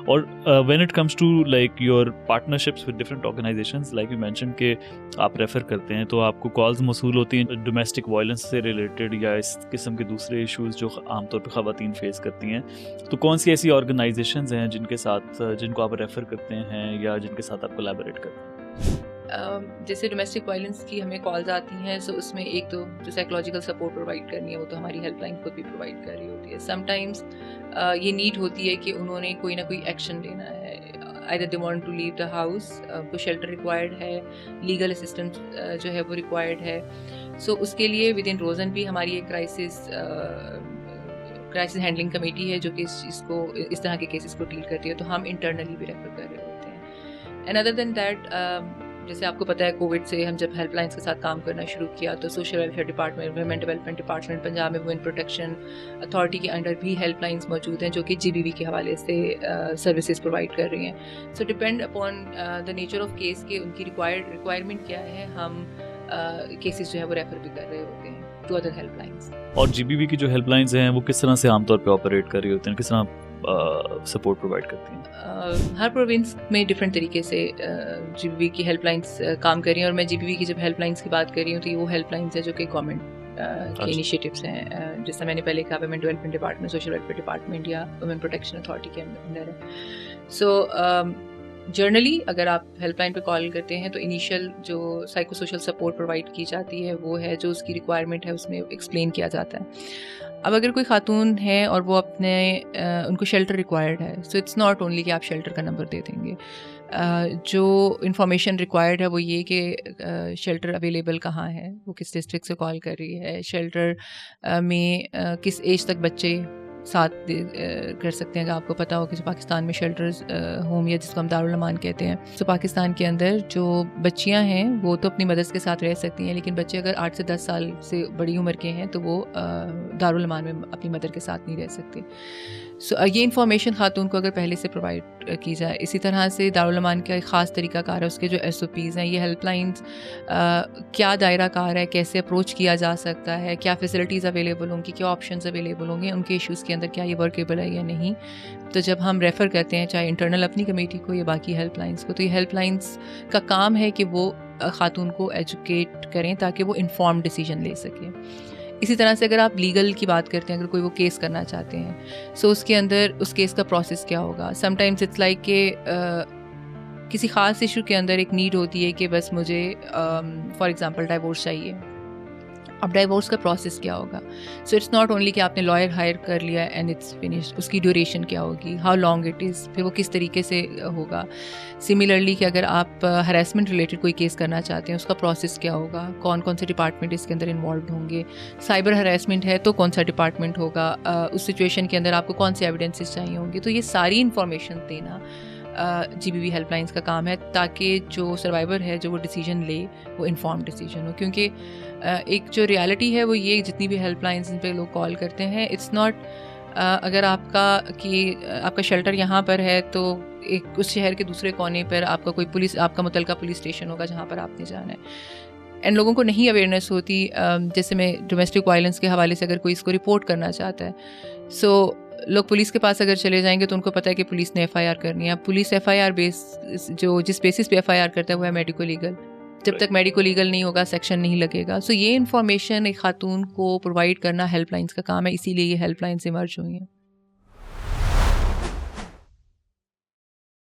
और when it comes to like your partnerships with different organisations, like you mention कि आप refer करते हैं तो आपको कॉल्स मौसूल होती हैं डोमेस्टिक वायलेंस से रिलेटेड या इस किस्म के दूसरे इश्यूज़ जो आमतौर पर ख़वातीन फेस करती हैं, तो कौन सी ऐसी ऑर्गेनाइजेशंस हैं जिनके साथ जिनको आप रेफ़र करते हैं या जिनके साथ आप कोलैबोरेट करते हैं? जैसे डोमेस्टिक वायलेंस की हमें कॉल्स आती हैं, सो उसमें एक तो जो साइकोलॉजिकल सपोर्ट प्रोवाइड करनी है वो तो हमारी हेल्पलाइन खुद भी प्रोवाइड कर रही होती है। समटाइम्स ये नीड होती है कि उन्होंने कोई ना कोई एक्शन लेना है, either they want to leave the house, कोई शेल्टर रिक्वायर्ड है, लीगल असिस्टेंस जो है वो रिक्वायर्ड है। सो उसके लिए विद इन रोज़न भी हमारी एक क्राइसिस हैंडलिंग कमेटी है जो कि इस चीज़ को, इस तरह के केसेस को डील करती है, तो हम इंटरनली भी रेफर कर रहे होते हैं। एंड अदर देन दैट, जैसे आपको पता है कोविड से हम जब हेल्पलाइंस के साथ काम करना शुरू किया तो social welfare department, women development department Punjab में वुमेन प्रोटेक्शन अथॉरिटी के अंडर भी हेल्पलाइंस मौजूद हैं जो कि जीबीवी के हवाले से सर्विसेज प्रोवाइड कर रही हैं। सो depend upon the nature of case के उनकी रिक्वायरमेंट क्या है, हम केसेस जो है वो रेफर भी कर रहे होते हैं टू अदर हेल्पलाइंस। और जीबीवी की जो हेल्पलाइंस हैं वो किस तरह से आमतौर पे ऑपरेट कर रही होती हैं, किस तरह सपोर्ट प्रोवाइड करती हैं? हर प्रोविंस में डिफरेंट तरीके से जीबीवी की हेल्पलाइंस काम कर रही हैं, और मैं जीबीवी की जब हेल्पलाइंस की बात कर रही हूँ तो ये वो हेल्पलाइंस है जो कि गवर्नमेंट के इनिशिएटिव्स हैं, जैसे मैंने पहले कहा women development department, social welfare department या वुमेन प्रोटेक्शन अथॉरिटी के अंदर है। सो जर्नली अगर आप हेल्पलाइन पे कॉल करते हैं तो इनिशियल जो साइको सोशल सपोर्ट प्रोवाइड की जाती है वो है जो उसकी रिक्वायरमेंट है उसमें एक्सप्लेन किया जाता है। अब अगर कोई खातून है और वो अपने उनको शेल्टर रिक्वायर्ड है, सो इट्स नॉट ओनली कि आप शेल्टर का नंबर दे देंगे। जो इन्फॉर्मेशन रिक्वायर्ड है वो ये कि शेल्टर अवेलेबल कहाँ है, वो किस डिस्ट्रिक्ट से कॉल कर रही है, शेल्टर में किस एज तक बच्चे साथ कर सकते हैं। आपको पता हो कि पाकिस्तान में शेल्टर्स होम या जिसको हम दारुल अमान कहते हैं, तो पाकिस्तान के अंदर जो बच्चियां हैं वो तो अपनी मदर्स के साथ रह सकती हैं, लेकिन बच्चे अगर 8 से 10 साल से बड़ी उम्र के हैं तो वो दारुल अमान में अपनी मदर के साथ नहीं रह सकते। सो ये इन्फॉर्मेशन खातून को अगर पहले से प्रोवाइड की जाए। इसी तरह से दारुल अमान का एक ख़ास तरीक़ाकार है, उसके जो SOPs हैं, ये हेल्पलाइंस क्या दायरा कार है, कैसे अप्रोच किया जा सकता है, क्या फ़ैसिलिटीज़ अवेलेबल होंगी, क्या ऑप्शंस अवेलेबल होंगे, उनके इश्यूज़ के अंदर क्या ये वर्केबल है या नहीं। तो जब हम रेफ़र करते हैं चाहे इंटरनल अपनी कमेटी को या बाकी हेल्पलाइंस को, तो ये हेल्पलाइंस का काम है कि वो खातून को एजुकेट करें ताकि वो इन्फॉर्म्ड डिसीजन ले सकें। इसी तरह से अगर आप लीगल की बात करते हैं, अगर कोई वो केस करना चाहते हैं, सो उसके अंदर उस केस का प्रोसेस क्या होगा। समटाइम्स इट्स लाइक कि किसी ख़ास इशू के अंदर एक नीड होती है कि बस मुझे फॉर एग्ज़ाम्पल डाइवोर्स चाहिए। अब डाइवोर्स का प्रोसेस क्या होगा। सो इट्स नॉट ओनली कि आपने लॉयर हायर कर लिया एंड इट्स फिनिश्ड, उसकी ड्यूरेशन क्या होगी, हाउ लॉन्ग इट इज़, फिर वो किस तरीके से होगा। सिमिलरली कि अगर आप हरासमेंट रिलेटेड कोई केस करना चाहते हैं, उसका प्रोसेस क्या होगा, कौन कौन से डिपार्टमेंट इसके अंदर इन्वॉल्व होंगे। साइबर हरासमेंट है तो कौन सा डिपार्टमेंट होगा, उस सिचुएशन के अंदर आपको कौन से एविडेंसेस चाहिए होंगे। तो ये सारी इन्फॉर्मेशन देना जीबीवी हेल्पलाइंस का काम है, ताकि जो सर्वाइवर है जो वो डिसीजन ले वो इन्फॉर्म डिसीजन हो। क्योंकि एक जो रियलिटी है वो ये, जितनी भी हेल्पलाइंस इन पे लोग कॉल करते हैं, इट्स नॉट अगर आपका शेल्टर यहाँ पर है तो एक उस शहर के दूसरे कोने पर आपका कोई आपका मुतलका पुलिस स्टेशन होगा जहाँ पर आपने जाना है। एंड लोगों को नहीं अवेयरनेस होती। जैसे मैं डोमेस्टिक वायलेंस के हवाले से अगर कोई इसको रिपोर्ट करना चाहता है, सो लोग पुलिस के पास अगर चले जाएंगे तो उनको पता है कि पुलिस ने FIR करनी है। पुलिस FIR जिस बेसिस पे FIR करता है वो है मेडिको लीगल। जब तक मेडिको लीगल नहीं होगा सेक्शन नहीं लगेगा। सो ये इन्फॉर्मेशन एक खातून को प्रोवाइड करना हेल्पलाइंस का काम है, इसीलिए ये हेल्पलाइंस इमर्ज हुई हैं।